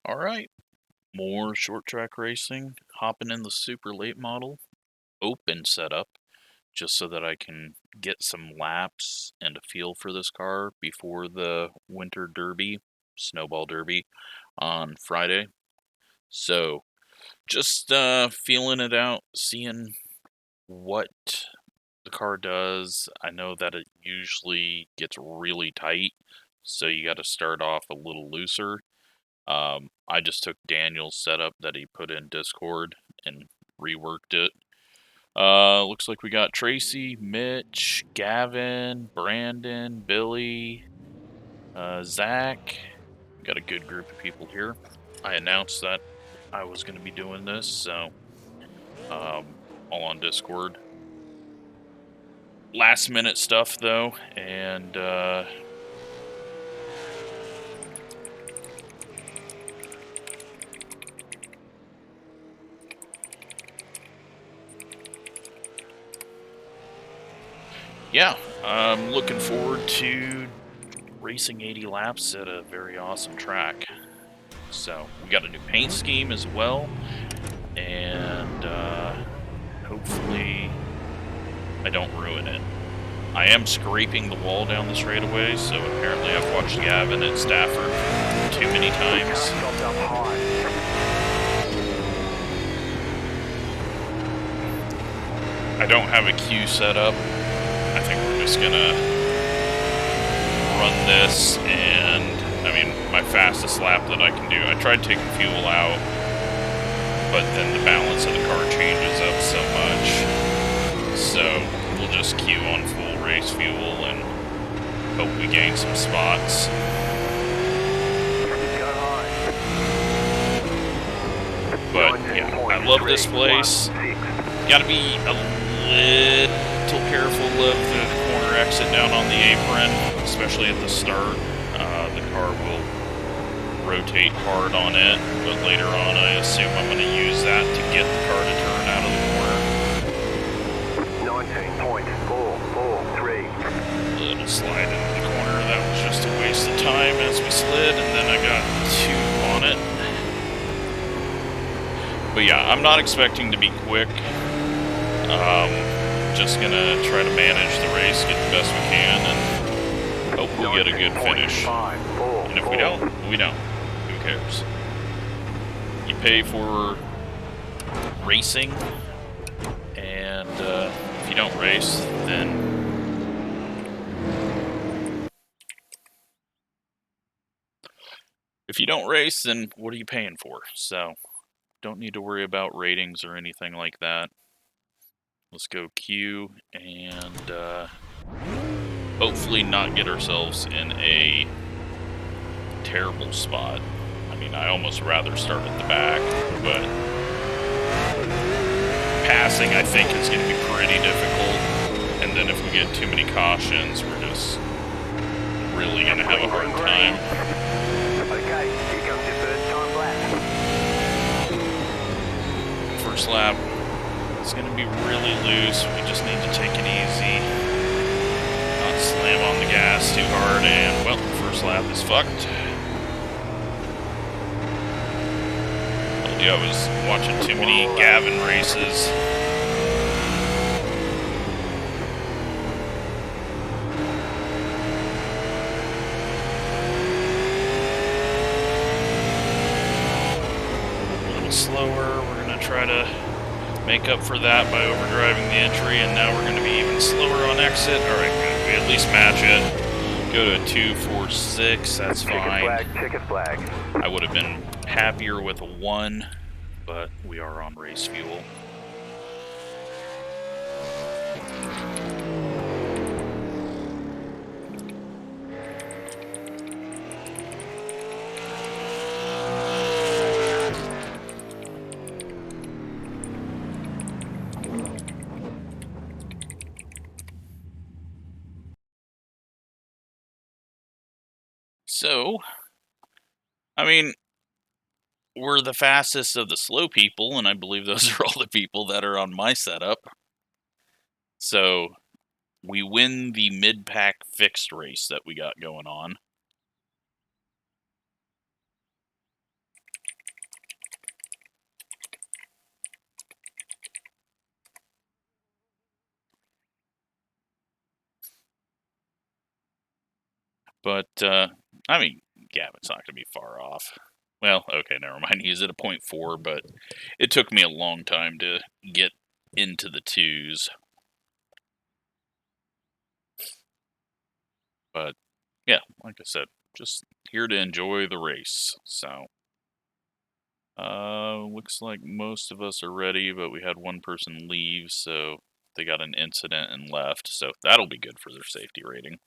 Alright, more short track racing, hopping in the super late model, open setup, just so that I can get some laps and a feel for this car before the winter derby, snowball derby, on Friday. So, just feeling it out, seeing what the car does. I know that it usually gets really tight, so you got to start off a little looser. I just took Daniel's setup that he put in Discord and reworked it. Looks like we got Tracy, Mitch, Gavin, Brandon, Billy, Zach. Got a good group of people here. I announced that I was going to be doing this, so all on Discord. Last minute stuff though, and yeah, I'm looking forward to racing 80 laps at a very awesome track. So we got a new paint scheme as well, and hopefully I don't ruin it. I am scraping the wall down the straightaway, so apparently I've watched Gavin at Stafford too many times. I don't have a queue set up. I think we're just gonna run this, and I mean, my fastest lap that I can do. I tried taking fuel out, but then the balance of the car changes up so much. So we'll just queue on full race fuel and hope we gain some spots. But yeah, I love this place. Gotta be a little careful of the corner exit down on the apron, especially at the start. The car will rotate hard on it, but later on I assume I'm going to use that to get the car to turn out of the corner. 19.443. Little slide into the corner. That was just a waste of time as we slid, and then I got 2 on it. But yeah, I'm not expecting to be quick. Just gonna try to manage the race, get the best we can, and hope we get a good finish. And if we don't, we don't. Who cares? You pay for racing, and if you don't race, then what are you paying for? So, don't need to worry about ratings or anything like that. Let's go queue and hopefully not get ourselves in a terrible spot. I mean, I almost rather start at the back, but passing I think is going to be pretty difficult. And then if we get too many cautions, we're just really going to have a hard time. Okay, here comes your first time lap. First lap. It's going to be really loose. We just need to take it easy. Not slam on the gas too hard, and, well, first lap is fucked. Told you I was watching too many Gavin races. A little slower. We're going to try to make up for that by overdriving the entry, and now we're going to be even slower on exit. Alright, good. We at least match it. Go to a 2.46, that's fine. Ticket flag. I would have been happier with a 1, but we are on race fuel. So, I mean, we're the fastest of the slow people, and I believe those are all the people that are on my setup. So, we win the mid-pack fixed race that we got going on. But, I mean, Gavin's not going to be far off. Well, okay, never mind. He's at a 0.4, but it took me a long time to get into the 2s. But, yeah, like I said, just here to enjoy the race. So, looks like most of us are ready, but we had one person leave, so they got an incident and left. So that'll be good for their safety rating.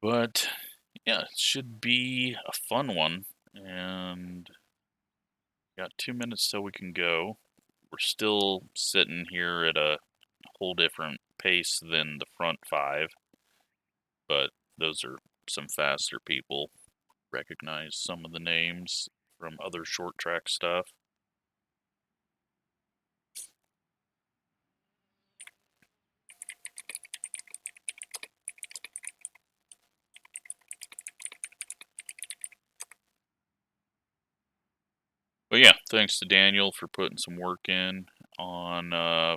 But, yeah, it should be a fun one. And got 2 minutes till we can go. We're still sitting here at a whole different pace than the front 5. But those are some faster people. Recognize some of the names from other short track stuff. But yeah, thanks to Daniel for putting some work in on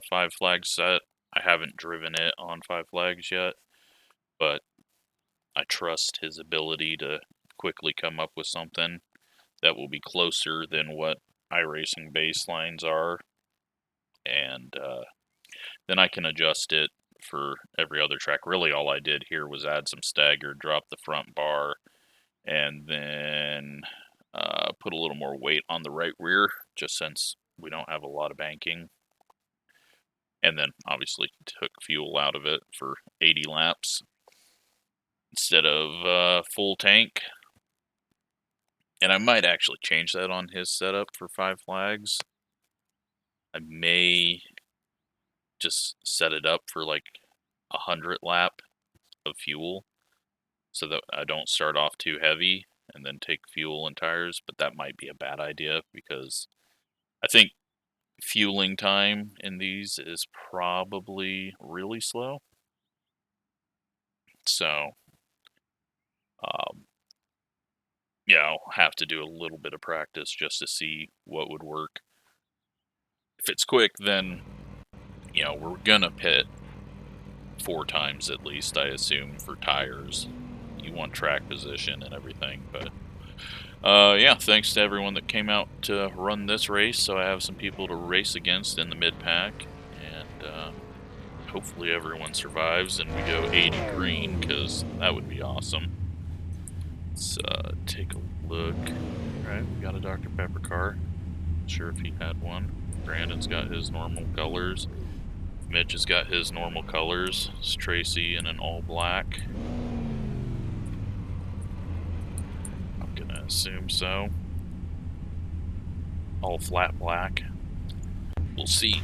5 Flags set. I haven't driven it on 5 Flags yet, but I trust his ability to quickly come up with something that will be closer than what iRacing baselines are, and then I can adjust it for every other track. Really, all I did here was add some stagger, drop the front bar, and then put a little more weight on the right rear, just since we don't have a lot of banking. And then, obviously, took fuel out of it for 80 laps instead of full tank. And I might actually change that on his setup for 5 Flags. I may just set it up for like 100 lap of fuel so that I don't start off too heavy and then take fuel and tires, but that might be a bad idea because I think fueling time in these is probably really slow. So, yeah, I'll have to do a little bit of practice just to see what would work. If it's quick, then, you know, we're gonna pit 4 times at least, I assume, for tires. You want track position and everything, but yeah, thanks to everyone that came out to run this race, so I have some people to race against in the mid-pack, and hopefully everyone survives and we go 80 green, because that would be awesome. Let's take a look. Alright, we got a Dr. Pepper car. Not sure if he had one. Brandon's got his normal colors. Mitch has got his normal colors. It's Tracy in an all black. I'm gonna assume so. All flat black. We'll see.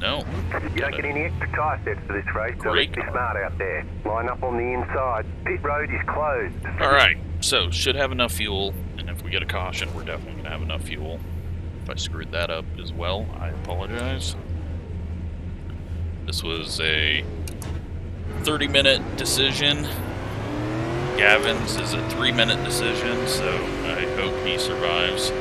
No. You don't get any extra tyre sets for this race, so let's be smart out there. Line up on the inside. Pit road is closed. Alright, so should have enough fuel, and if we get a caution, we're definitely going to have enough fuel. If I screwed that up as well, I apologize. This was a 30-minute decision. Gavin's is a 3-minute decision, so I hope he survives.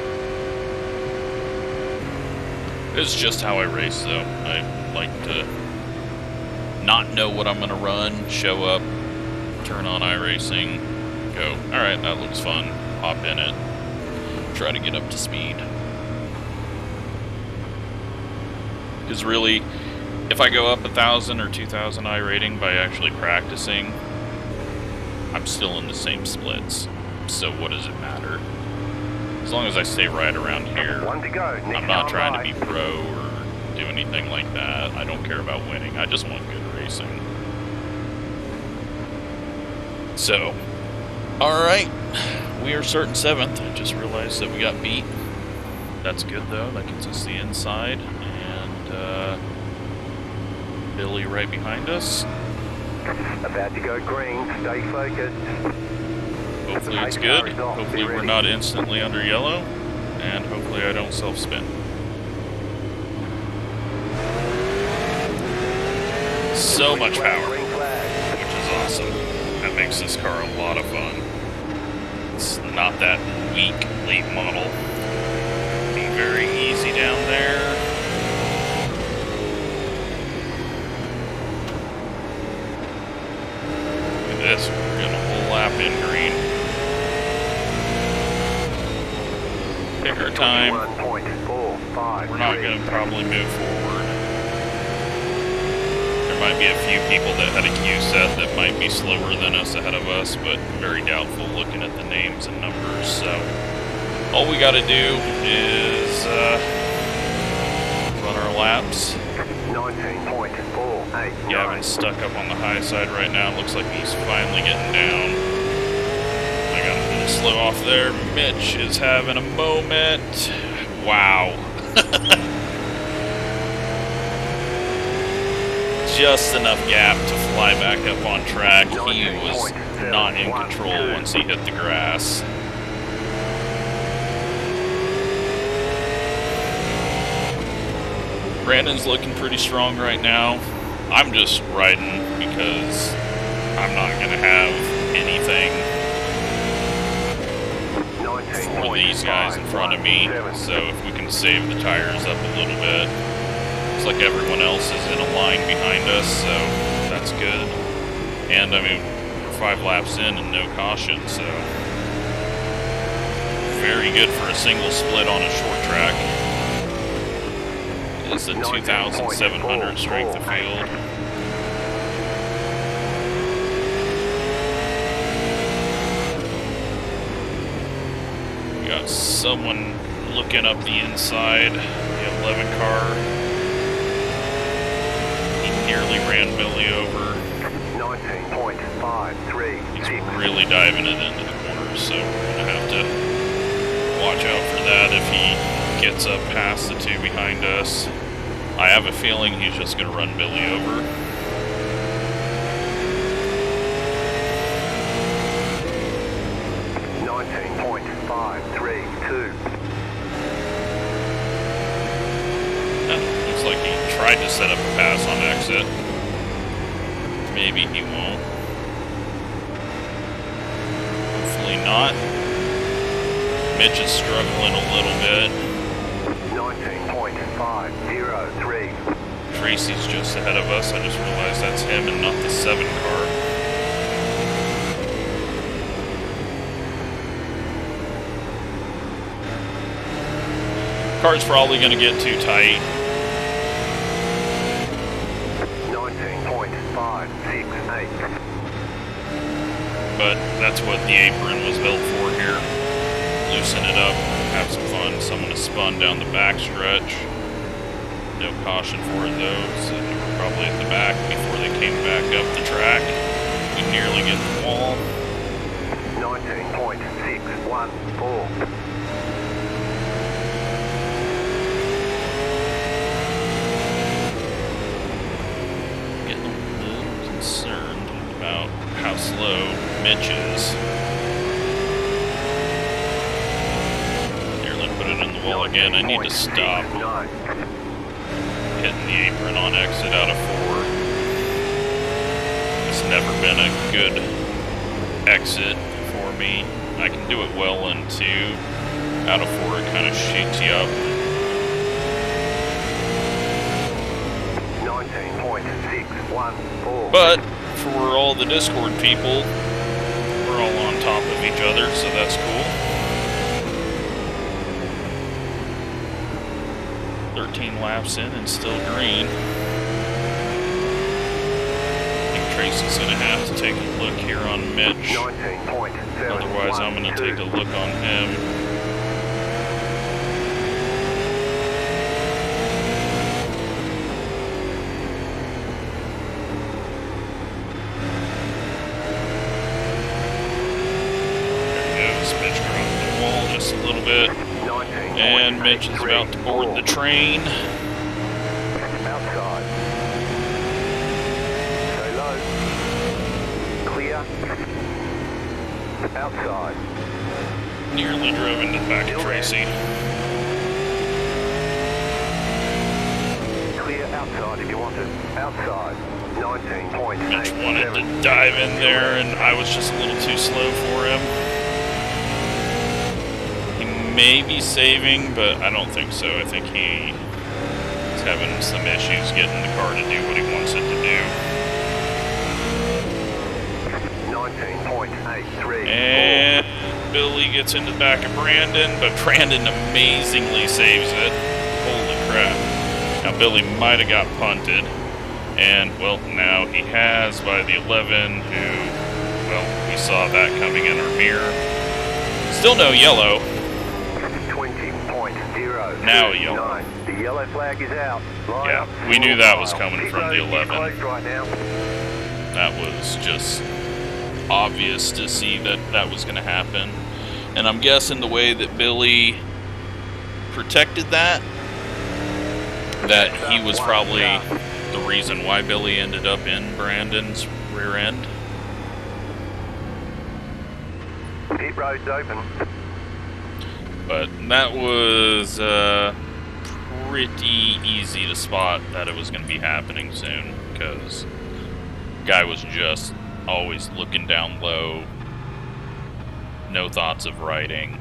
It's just how I race, though. I like to not know what I'm going to run, show up, turn on iRacing, go, alright, that looks fun, hop in it, try to get up to speed. Because really, if I go up 1,000 or 2,000 iRating by actually practicing, I'm still in the same splits, so what does it matter? As long as I stay right around here, I'm not trying to be pro or do anything like that. I don't care about winning. I just want good racing. So, alright. We are starting 7th. I just realized that we got beat. That's good, though. That gets us the inside. And, Billy right behind us. About to go green. Stay focused. Hopefully it's good. Hopefully we're not instantly under yellow. And hopefully I don't self-spin. So much power, which is awesome. That makes this car a lot of fun. It's not that weak late model. Be very easy down there. time, we're not going to probably move forward. There might be a few people that had a queue set that might be slower than us ahead of us, but very doubtful looking at the names and numbers. So all we got to do is run our laps. 19.489. Gavin's stuck up on the high side right now. Looks like he's finally getting down. I got a little slow off there. Mitch is having a moment. Wow. Just enough gap to fly back up on track. He was not in control once he hit the grass. Brandon's looking pretty strong right now. I'm just riding because I'm not going to have anything for these guys in front of me. So if we can save the tires up a little bit. Looks like everyone else is in a line behind us, so that's good. And I mean, we're 5 laps in and no caution, so very good for a single split on a short track. It's a 2,700 strength of field. We got someone looking up the inside, the 11 car. He nearly ran Billy over. 19.536. He's really diving it into the corners, so we're going to have to watch out for that if he gets up past the 2 behind us. I have a feeling he's just going to run Billy over. Looks like he tried to set up a pass on exit. Maybe he won't. Hopefully not. Mitch is struggling a little bit. 19.503. Tracy's just ahead of us. I just realized that's him and not the 7 car. Car's probably going to get too tight. 19.568. But that's what the apron was built for here. Loosen it up, have some fun. Someone has spun down the back stretch. No caution for it though, so they were probably at the back before they came back up the track. We nearly get the wall. 19.614. Getting a little concerned about how slow Mitch is. Nearly put it in the wall again. I need to stop hitting the apron on exit out of 4. It's never been a good exit for me. I can do it well in 2. Out of 4 it kind of shoots you up. 19.614. But for all the Discord people, we're all on top of each other, so that's cool. 13 laps in and still green. I think Tracy's going to have to take a look here on Mitch. 19.712. Otherwise, I'm going to take a look on him. There he goes. Mitch dropped the wall just a little bit. And Mitch is about to board the train. Outside. Stay low. Clear. Outside. Nearly drove into the back of Tracy. Clear outside if you want it. Outside. 19.8. Mitch wanted to dive in there, and I was just a little too slow for him. May be saving, but I don't think so. I think he is having some issues getting the car to do what he wants it to do. 19.834. And Billy gets into the back of Brandon, but Brandon amazingly saves it. Holy crap. Now Billy might have got punted, and, well, now he has by the 11, who, well, we saw that coming in our mirror. Still no yellow. 20.0. Now yellow. The yellow flag is out. Yeah, we knew that was coming from the 11. Right now. That was just obvious to see that that was going to happen. And I'm guessing the way that Billy protected that he was probably the reason why Billy ended up in Brandon's rear end. Pit road's open. But that was pretty easy to spot that it was going to be happening soon, because guy was just always looking down low, no thoughts of riding,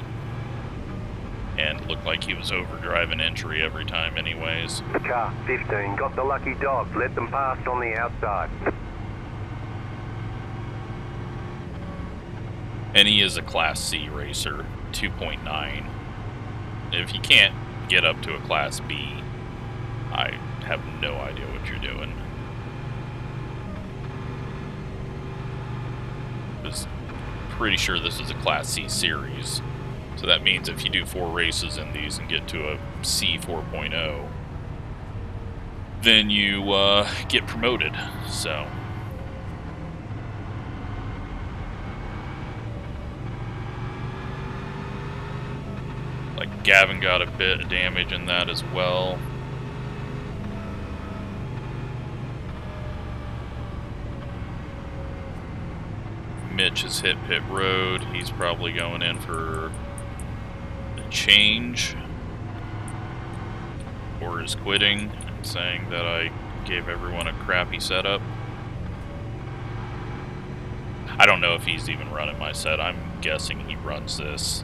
and looked like he was overdriving entry every time anyways. Car 15 got the lucky dog, let them pass on the outside. And he is a Class C racer, 2.9. If you can't get up to a Class B, I have no idea what you're doing. Just pretty sure this is a Class C series. So that means if you do 4 races in these and get to a C 4.0, then you get promoted. So like Gavin got a bit of damage in that as well. Mitch has hit pit road. He's probably going in for a change, or is quitting, saying that I gave everyone a crappy setup. I don't know if he's even running my set. I'm guessing he runs this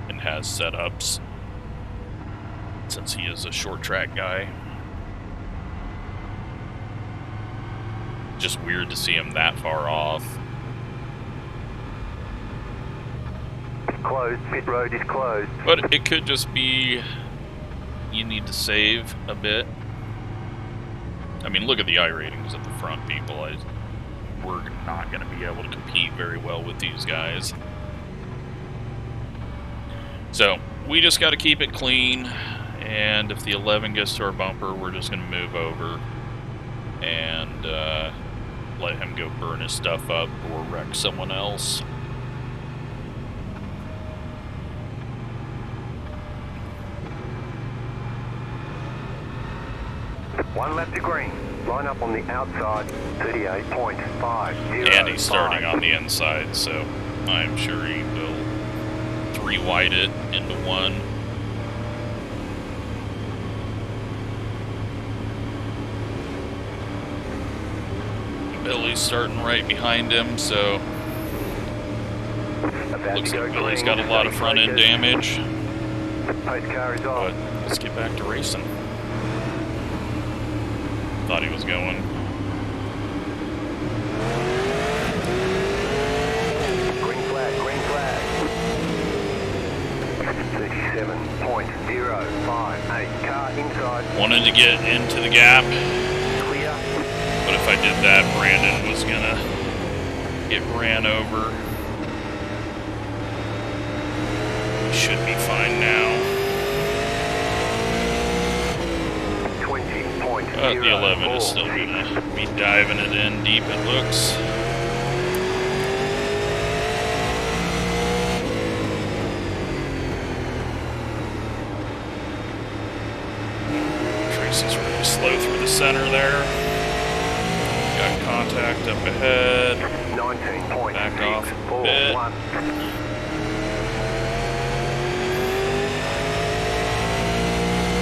and has setups, since he is a short track guy. Just weird to see him that far off. Closed, pit road is closed. But it could just be you need to save a bit. I mean, look at the iRatings at the front, people. We're not going to be able to compete very well with these guys. So, we just got to keep it clean, and if the 11 gets to our bumper, we're just going to move over and let him go burn his stuff up or wreck someone else. One left to green. Line up on the outside, 38.5. And he's starting on the inside, so I'm sure he will 3-wide it into 1. Billy's starting right behind him, so looks like Billy's got a lot of front end damage. Pace car is off. But let's get back to racing. Thought he was going. Green flag, green flag. 37.058. Car inside. Wanted to get into the gap, Clear. but if I did that, Brandon was gonna get ran over. Should be fine now. But the 11 is still gonna be diving it in deep, it looks. Tracy's really slow through the center there. Got contact up ahead. 19.641. Back off a bit.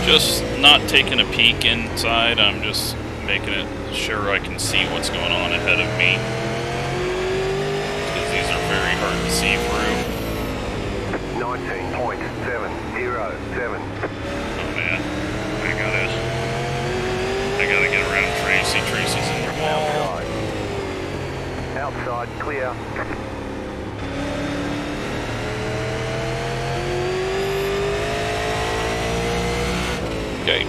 Just not taking a peek inside, I'm just making it sure I can see what's going on ahead of me, because these are very hard to see through. 19.707. Oh man, I gotta get around Tracy. Tracy's in the wall. Outside, clear. Okay.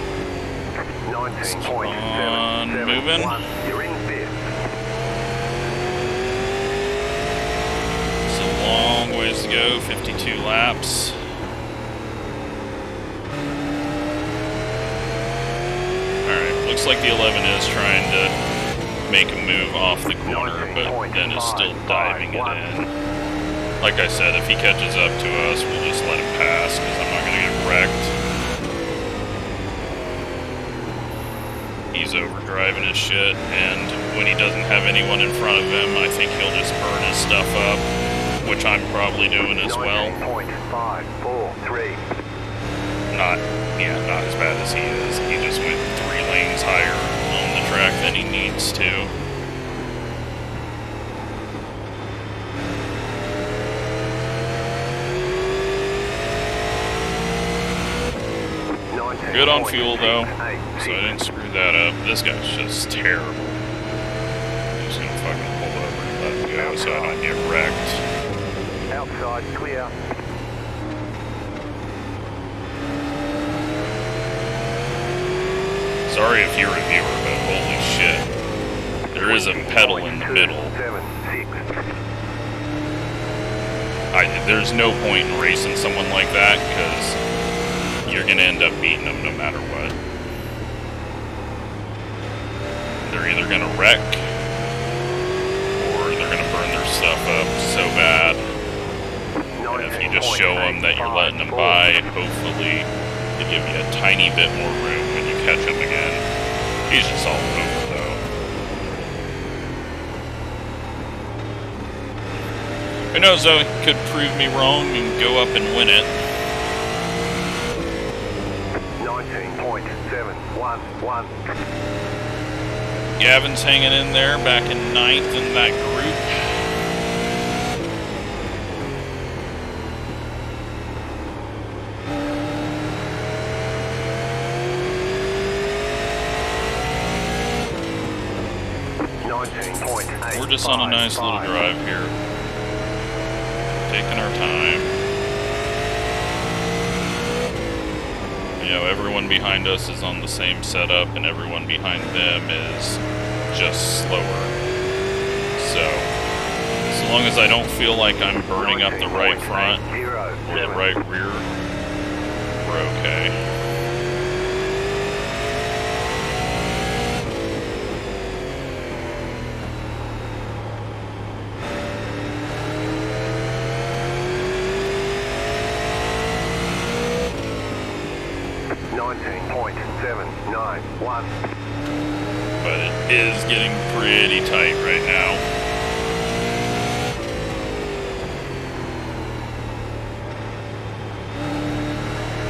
19.771. Moving. You're in fifth. It's a long ways to go, 52 laps. Alright, looks like the 11 is trying to make a move off the corner, but then is still diving it in. Like I said, if he catches up to us, we'll just let him pass, because I'm not going to get wrecked. He's overdriving his shit, and when he doesn't have anyone in front of him, I think he'll just burn his stuff up, which I'm probably doing as well. 19.543. Not as bad as he is. He just went 3 lanes higher on the track than he needs to. Good on fuel though, so I didn't screw that up. This guy's just terrible. I'm just gonna fucking pull over and let him go so I don't get wrecked. Outside clear. Sorry if you're a viewer, but holy shit. There is a pedal in the middle. There's no point in racing someone like that, because you're going to end up beating them no matter what. They're either going to wreck, or they're going to burn their stuff up so bad. And if you just show them that you're letting them by, hopefully they give you a tiny bit more room when you catch him again. He's just all over though. Who knows though, he could prove me wrong and go up and win it. 19.711. Gavin's hanging in there, back in 9th in that group. We're just on a nice little drive here. Taking our time. You know, everyone behind us is on the same setup, and everyone behind them is just slower. So, as long as I don't feel like I'm burning up the right front or the right rear, we're okay. But it is getting pretty tight right now.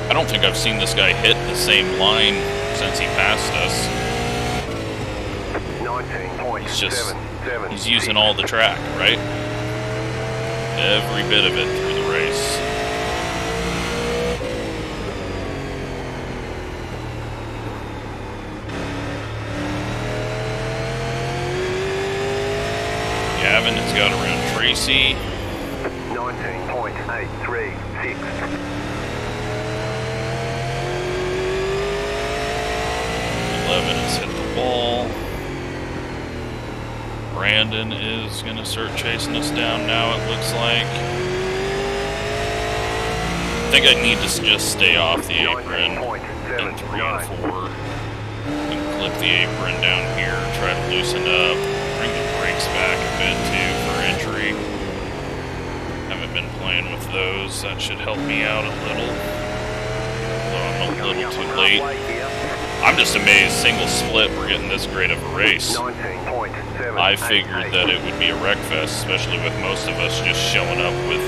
I don't think I've seen this guy hit the same line since he passed us. He's using all the track, right? Every bit of it through the race. Gavin has got around Tracy. 19.836. 11 has hit the wall. Brandon is going to start chasing us down now, it looks like. I think I need to just stay off the apron in 3 and 4. And clip the apron down here, try to loosen up. Bring the brakes back a bit too for entry. Haven't been playing with those. That should help me out a little. Although I'm a little too late. I'm just amazed single split we're getting this great of a race. I figured that it would be a wreck fest, especially with most of us just showing up with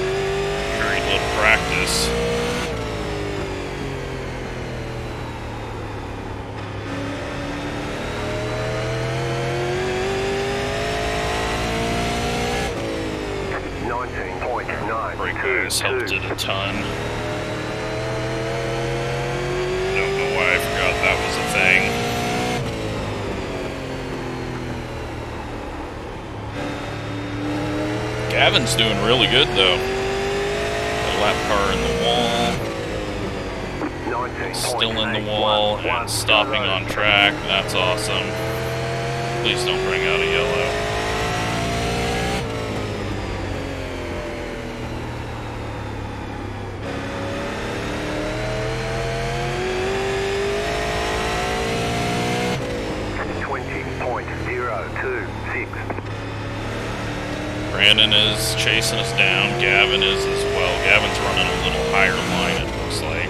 very little practice. Brake has helped it a ton. Don't know why I forgot that was a thing. Gavin's doing really good though. Got a lap car in the wall. Still in the wall and stopping on track. That's awesome. Please don't bring out a yellow. Brandon is chasing us down. Gavin is as well. Gavin's running a little higher line, it looks like.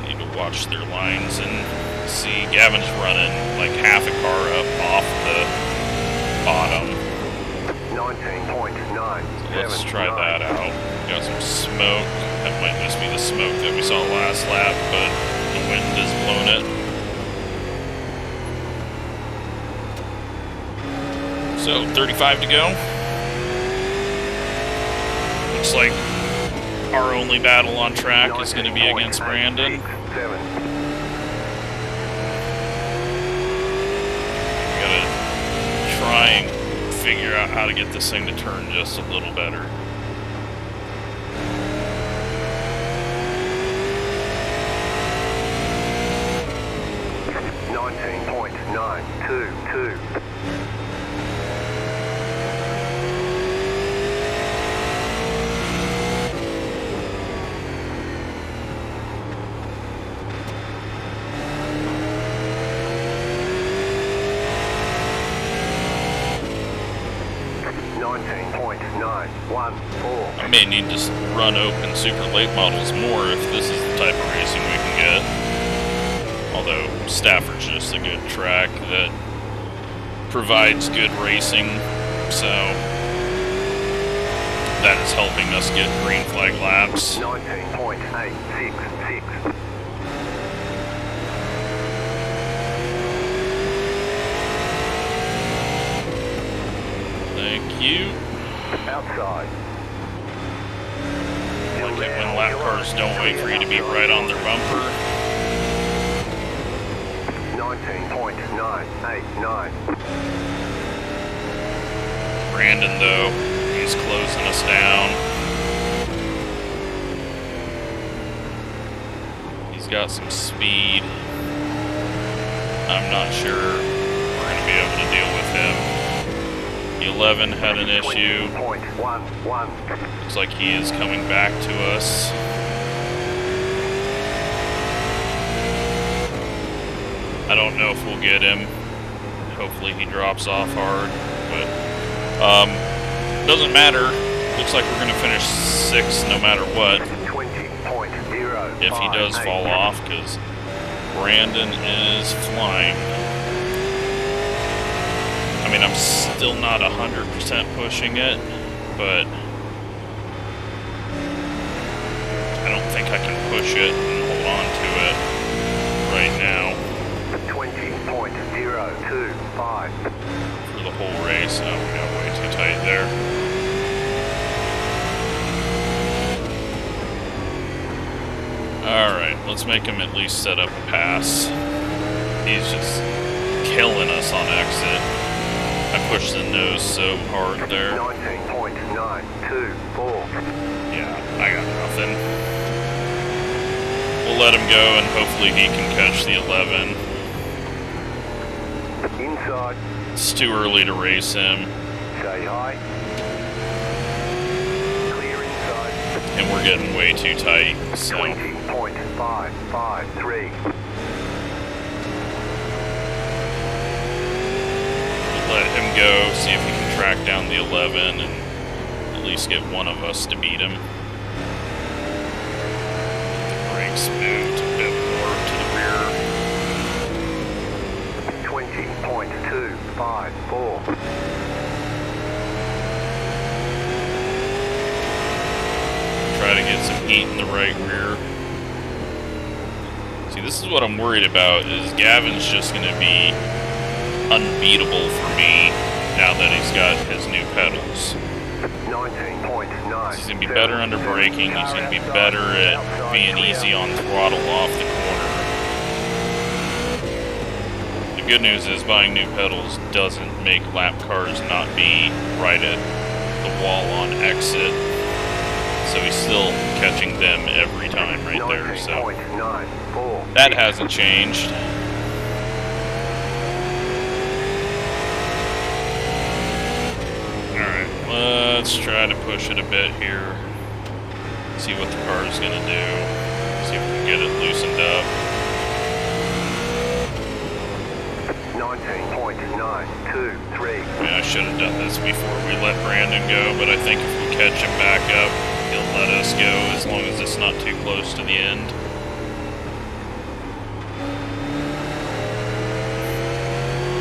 Need to watch their lines and see. Gavin's running like half a car up off the bottom. 19.9. So let's try that out. Got some smoke. That might just be the smoke that we saw last lap, but the wind has blown it. So 35 to go. Looks like our only battle on track is going to be against Brandon. We gotta try and figure out how to get this thing to turn just a little better. I may need to run open super late models more if this is the type of racing we can get. Although Stafford's just a good track that provides good racing, so that is helping us get green flag laps. 19.866. Thank you. Outside. I like it when lap cars don't wait for you to be right on their bumper. 19.989. Brandon, though, he's closing us down. He's got some speed. I'm not sure we're going to be able to deal with him. The 11 had an issue. Looks like he is coming back to us. I don't know if we'll get him. Hopefully he drops off hard, but doesn't matter. Looks like we're going to finish 6th no matter what. If he does fall off, because Brandon is flying. I mean, I'm still not 100% pushing it, but I don't think I can push it and hold on to it right now. 20.025 for the whole race. Oh, we got way too tight there. Alright, let's make him at least set up a pass. He's just killing us on exit. I pushed the nose so hard there. 19.924. Yeah, I got nothing. We'll let him go and hopefully he can catch the 11. Inside. It's too early to race him. Say hi. Clear inside. And we're getting way too tight, so. 20.553. Let him go, see if we can track down the 11 and at least get one of us to beat him. The brakes moved a bit more to the rear. 20.254. Try to get some heat in the right rear. See, this is what I'm worried about, is Gavin's just going to be unbeatable for me now that he's got his new pedals. 19.9. He's going to be better under braking, he's going to be better at being easy on throttle off the corner. The good news is buying new pedals doesn't make lap cars not be right at the wall on exit. So he's still catching them every time right there, so that hasn't changed. Alright, let's try to push it a bit here. See what the car is going to do. See if we can get it loosened up. 19.923. I mean, I should have done this before we let Brandon go, but I think if we catch him back up, he'll let us go as long as it's not too close to the end.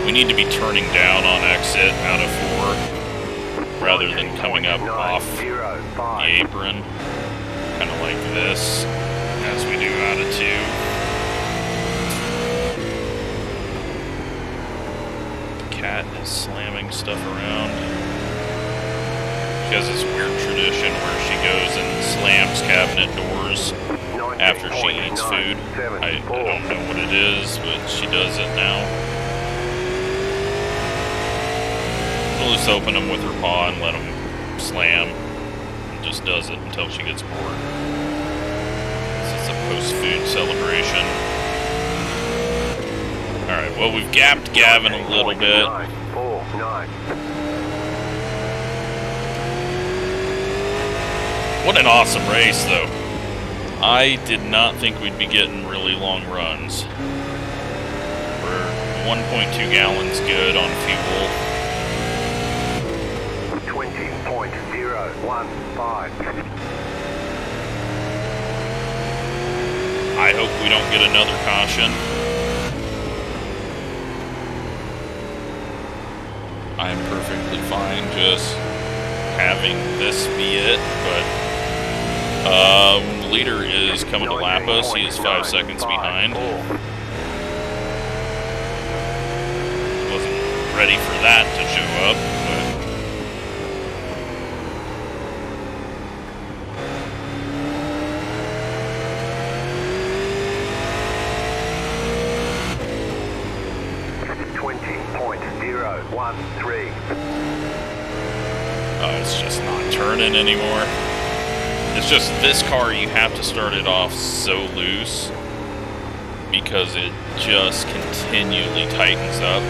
We need to be turning down on exit out of 4 rather than coming up off the apron, kind of like this, as we do out of 2. Cat is slamming stuff around. She has this weird tradition where she goes and slams cabinet doors after she eats food. I don't know what it is, but she does it now. She'll just open them with her paw and let them slam. And just does it until she gets bored. This is a post-food celebration. Alright, well, we've gapped Gavin a little bit. What an awesome race, though. I did not think we'd be getting really long runs. We're 1.2 gallons good on fuel. 20.015. I hope we don't get another caution. I am perfectly fine just having this be it, but the leader is coming to lap us. He is 5 seconds behind. Wasn't ready for that to show up, but it's just not turning anymore. It's just this car, you have to start it off so loose because it just continually tightens up,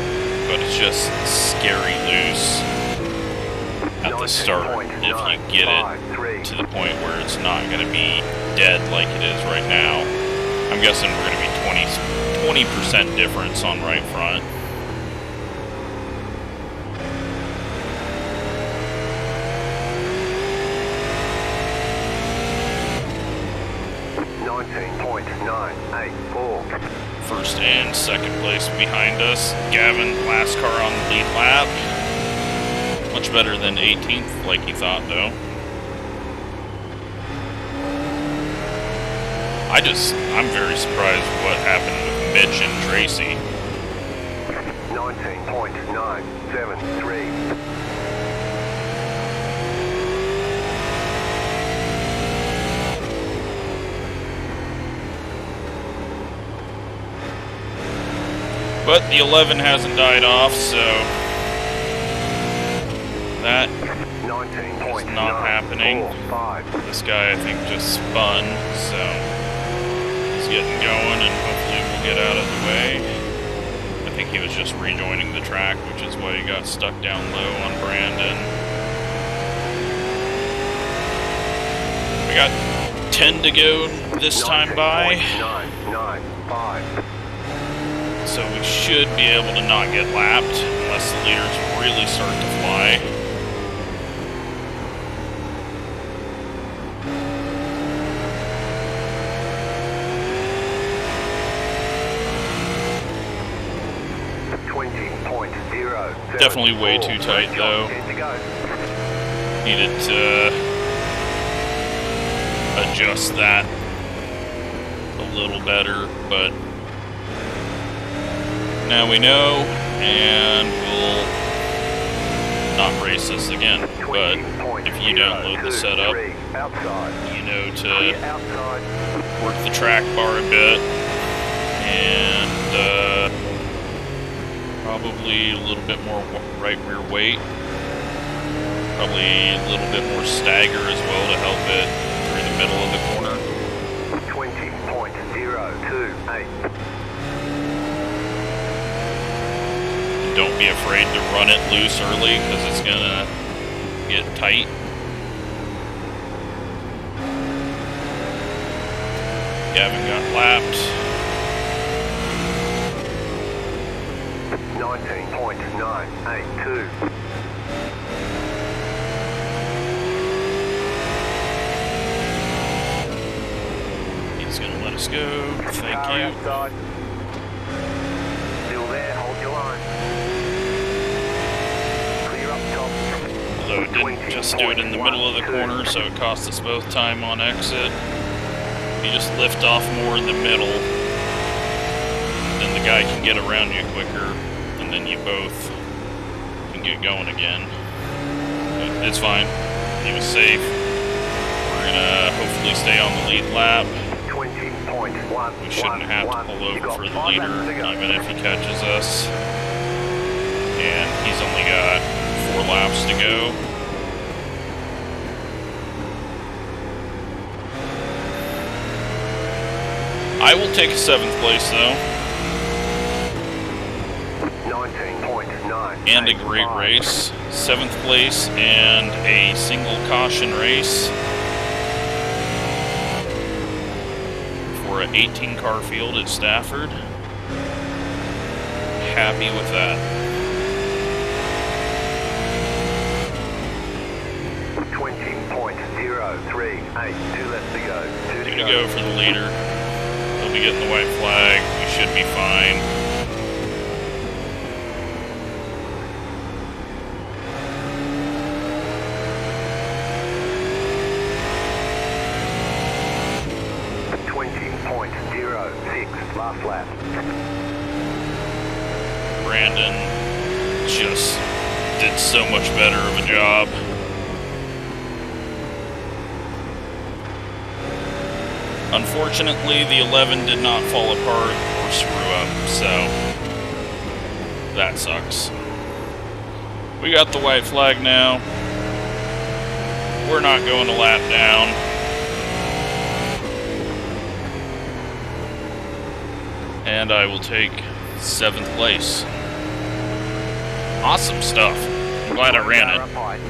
but it's just scary loose at the start if you get it to the point where it's not going to be dead like it is right now. I'm guessing we're going to be 20% difference on right front. 19.984. First and second place behind us. Gavin, last car on the lead lap. Much better than 18th, like he thought, though. I'm very surprised what happened with Mitch and Tracy. 19.973. But the 11 hasn't died off, so that is not happening. This guy, I think, just spun, so he's getting going, and hopefully we'll get out of the way. I think he was just rejoining the track, which is why he got stuck down low on Brandon. We got 10 to go this time by. 19.995. So we should be able to not get lapped unless the leaders really start to fly. Definitely way too tight though. Needed to adjust that a little better, but now we know, and we'll not race this again. But if you download the setup, you know to work the track bar a bit, and probably a little bit more right rear weight, probably a little bit more stagger as well to help it middle of the corner. 20.028. Don't be afraid to run it loose early because it's gonna get tight. Gavin got lapped. 19.982. He's gonna let us go. Thank Car you. outside. Still there, hold your line. Clear up top. Although it didn't just do it in the middle of the corner, so it cost us both time on exit. You just lift off more in the middle, then the guy can get around you quicker, and then you both can get going again. But it's fine. He was safe. We're gonna hopefully stay on the lead lap. 20.1. We shouldn't have to pull over for the leader, even if he catches us. And he's only got 4 laps to go. I will take a 7th place though. 19.9. And a great race. 7th place and a single caution race for an 18 car field at Stafford. Happy with that. 20.038. 2 left to go. 2 2 to go for the leader. He'll be getting the white flag. We should be fine. Last lap. Brandon just did so much better of a job. Unfortunately, the 11 did not fall apart or screw up, so that sucks. We got the white flag now. We're not going to lap down. And I will take 7th place. Awesome stuff. I'm glad I ran it.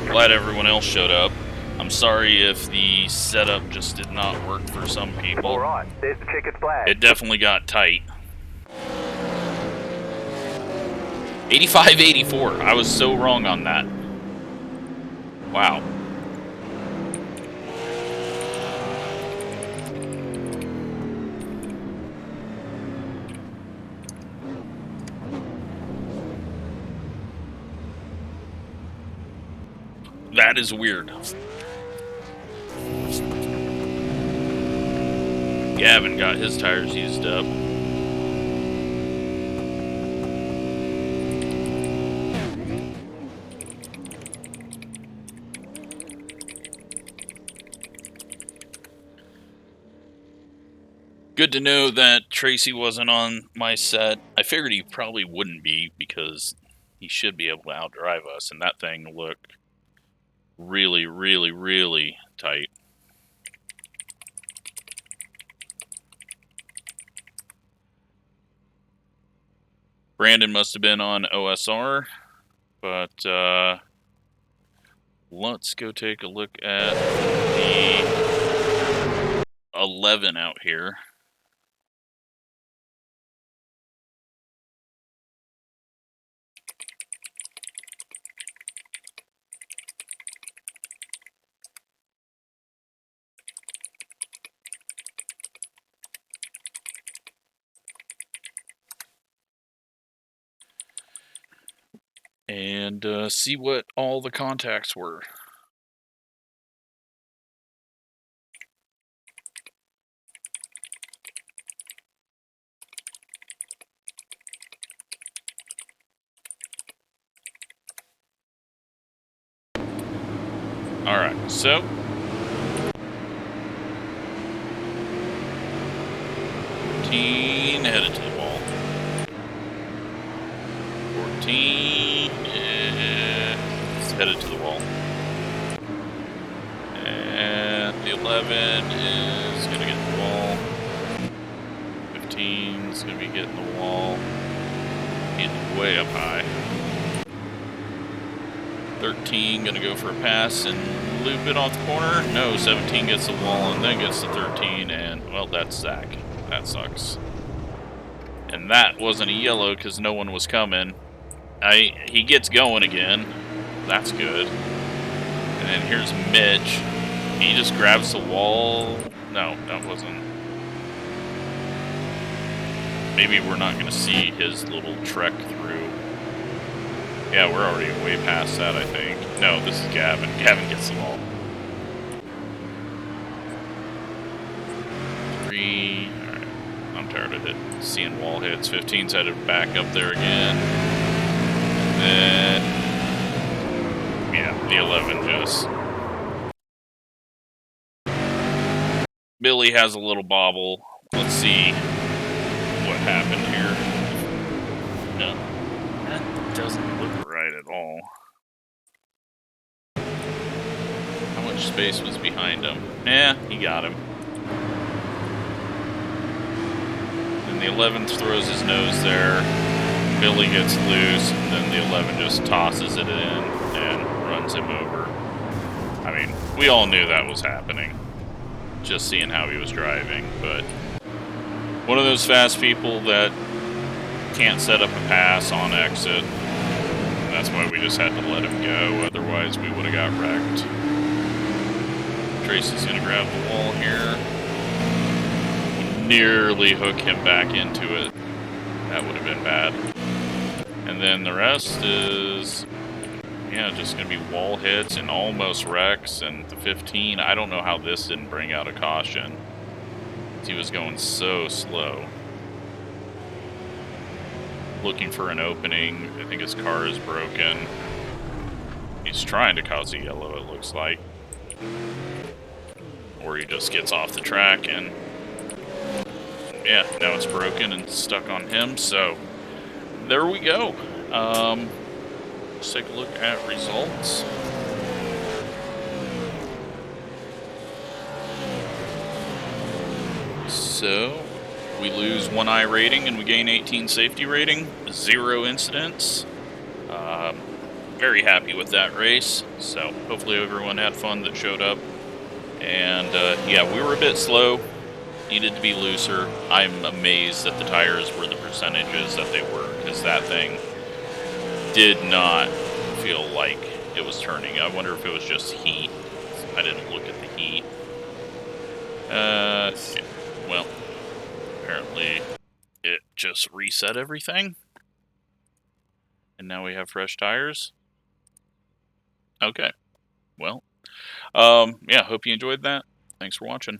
Glad everyone else showed up. I'm sorry if the setup just did not work for some people. Alright, there's the checkered flag. It definitely got tight. 85-84. I was so wrong on that. Wow. That is weird. Gavin got his tires used up. Good to know that Tracy wasn't on my set. I figured he probably wouldn't be because he should be able to outdrive us, and that thing looked really, really, really tight. Brandon must have been on OSR, but let's go take a look at the 11 out here. And see what all the contacts were. Alright, so 14 headed to the wall. 14 is headed to the wall. And the 11 is going to get the wall. 15 is going to be getting the wall. He's way up high. 13 going to go for a pass and loop it off the corner. No, 17 gets the wall and then gets the 13, and, well, that's Zach. That sucks. And that wasn't a yellow because no one was coming. He gets going again. That's good. And then here's Mitch. He just grabs the wall. No, that wasn't. Maybe we're not going to see his little trek through. Yeah, we're already way past that, I think. No, this is Gavin. Gavin gets the wall. 3. Alright. I'm tired of seeing wall hits. 15's headed back up there again. And then, yeah, the 11 just. Billy has a little bobble. Let's see what happened here. No, that doesn't look right at all. How much space was behind him? Yeah, he got him. Then the 11 throws his nose there. Billy gets loose, and then the 11 just tosses it in and runs him over. I mean, we all knew that was happening, just seeing how he was driving, but one of those fast people that can't set up a pass on exit. That's why we just had to let him go, otherwise we would have got wrecked. Tracy's gonna grab the wall here. Nearly hook him back into it. That would have been bad. And then the rest is, yeah, just gonna be wall hits and almost wrecks. And the 15, I don't know how this didn't bring out a caution. He was going so slow. Looking for an opening. I think his car is broken. He's trying to cause a yellow, it looks like. Or he just gets off the track and, yeah, now it's broken and stuck on him. So there we go. Let's take a look at results. So we lose 1 I rating and we gain 18 safety rating, 0 incidents. Very happy with that race. So hopefully everyone had fun that showed up. And yeah, we were a bit slow. Needed to be looser. I'm amazed that the tires were the percentages that they were, because that thing did not feel like it was turning. I wonder if it was just heat. I didn't look at the heat. Yeah. Well, apparently it just reset everything. And now we have fresh tires. Okay. Well, yeah, hope you enjoyed that. Thanks for watching.